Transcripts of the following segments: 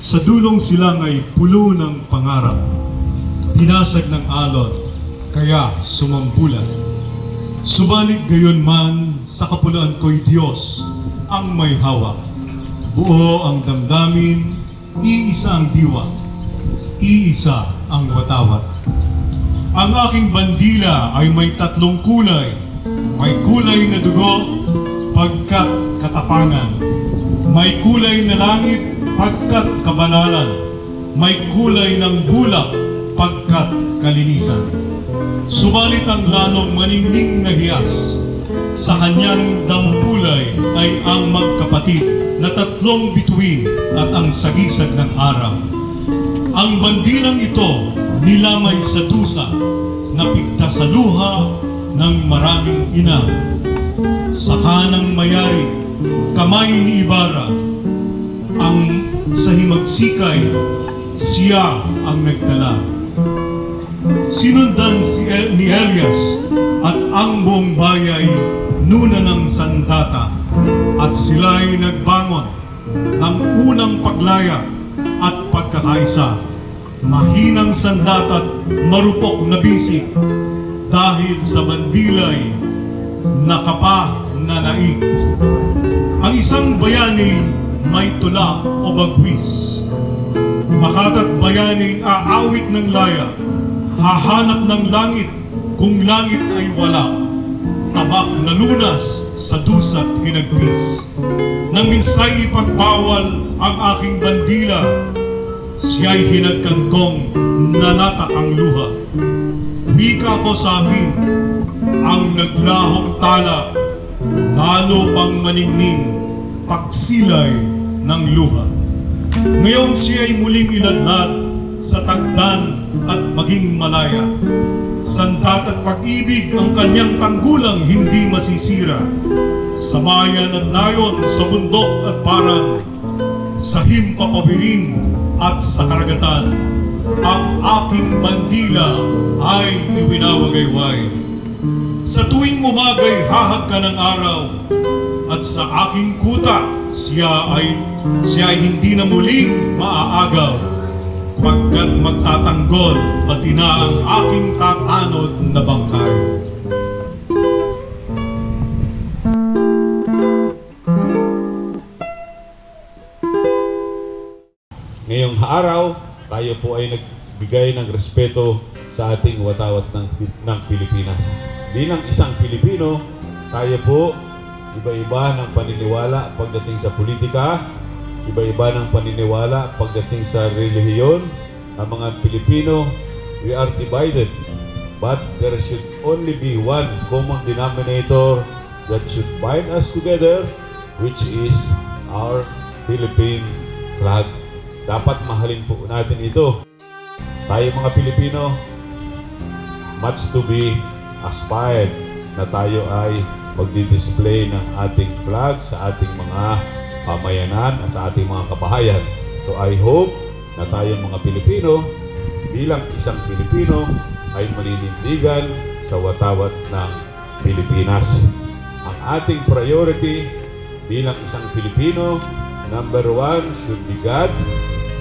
Sa dulong silang ay pulo ng pangarap, pinasag ng alon, kaya sumambulan. Subalit gayon man, sa kapulaan ko'y Diyos ang may hawak. Buo ang damdamin, iisa ang diwa, iisa ang watawat. Ang aking bandila ay may tatlong kulay. May kulay na dugo, pagkat katapangan. May kulay na langit, pagkat kabanalan. May kulay ng bulak, pagkat kalinisan. Subalit ang lalong maningning na hiyas sa kanyang dampulay ay ang magkapatid na tatlong bituin at ang sagisag ng araw. Ang bandilang ito nilamay sa dusa, napigta sa luha ng maraming ina. Sa kanang mayari, kamay ni Ibarra, ang sa himagsikay, siya ang nagdala. Sinundan ni Elias at ang buong bayay nuna ng sandata, at sila'y nagbangon ng unang paglaya at pagkakaisa. Mahinang sandata at marupok na bisig, dahil sa bandilay nakapa na naig. Ang isang bayani may tula o bagwis, makata't bayaning aawit ng laya, hahanap ng langit kung langit ay wala. Tabak na lunas sa dusa't hinagpis. Nang minsay ipagbawal ang aking bandila, siya'y hinagkangkong nanatak ang luha. Wika ko sa akin, ang naglahong tala, lalo pang maningning, pagsilay ng luha. Ngayong siya'y muling iladlad sa tagdan at maging malaya. Sandat at pag-ibig ang kanyang tanggulang hindi masisira. Sa bayan at nayon, sa bundok at parang, sa himpapabiring at sa karagatan, ang aking bandila ay iwinawagayway. Sa tuwing umagay hahag ka ng araw, at sa aking kuta siya ay hindi na muling maaagaw. Pagkat magtatanggol, pati na ang aking tatanod na bangkay. Ngayong araw, tayo po ay nagbigay ng respeto sa ating watawat ng Pilipinas. Bilang isang Pilipino, tayo po iba-iba ng paniniwala pagdating sa politika, iba-iba ng paniniwala pagdating sa relihiyon. Ang mga Pilipino, we are divided, but there should only be one common denominator that should bind us together, which is our Philippine flag. Dapat mahalin po natin ito. Tayo mga Pilipino, much to be aspired na tayo ay magdi-display ng ating flag sa ating mga pamayanan at sa ating mga kabahayan. So I hope na tayong mga Pilipino, bilang isang Pilipino, ay maninindigan sa watawat ng Pilipinas. Ang ating priority bilang isang Pilipino, number 1 should be God,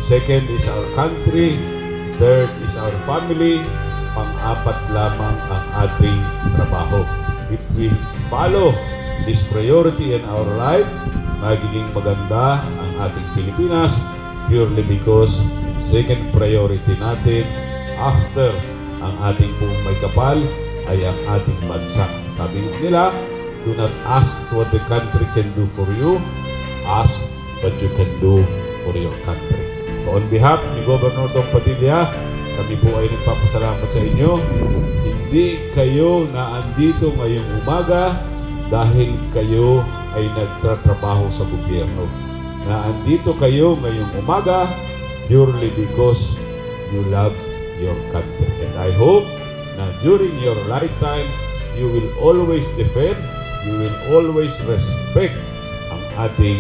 second is our country, third is our family, pang-apat lamang ang ating trabaho. If we follow this priority in our life, magiging maganda ang ating Pilipinas, purely because second priority natin after ang ating pong may kapal ay ang ating bansa. Sabi nila, do not ask what the country can do for you, ask what you can do for your country. So on behalf ni Governor Dong Padilla, kami po ay nagpapasalamat sa inyo. Hindi kayo na andito ngayong umaga dahil kayo ay nagtatrabaho sa gobyerno. Na andito kayo ngayong umaga purely because you love your country. And I hope na during your lifetime, you will always defend, you will always respect ang ating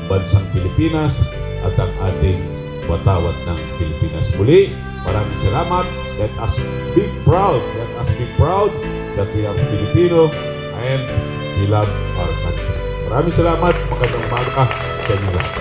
bansang Pilipinas at ang ating watawat ng Pilipinas. Muli, maraming salamat. Let us be proud. Let us be proud that we are Filipino and we love our country. Maraming salamat. Magandang umaga sa inyo lahat.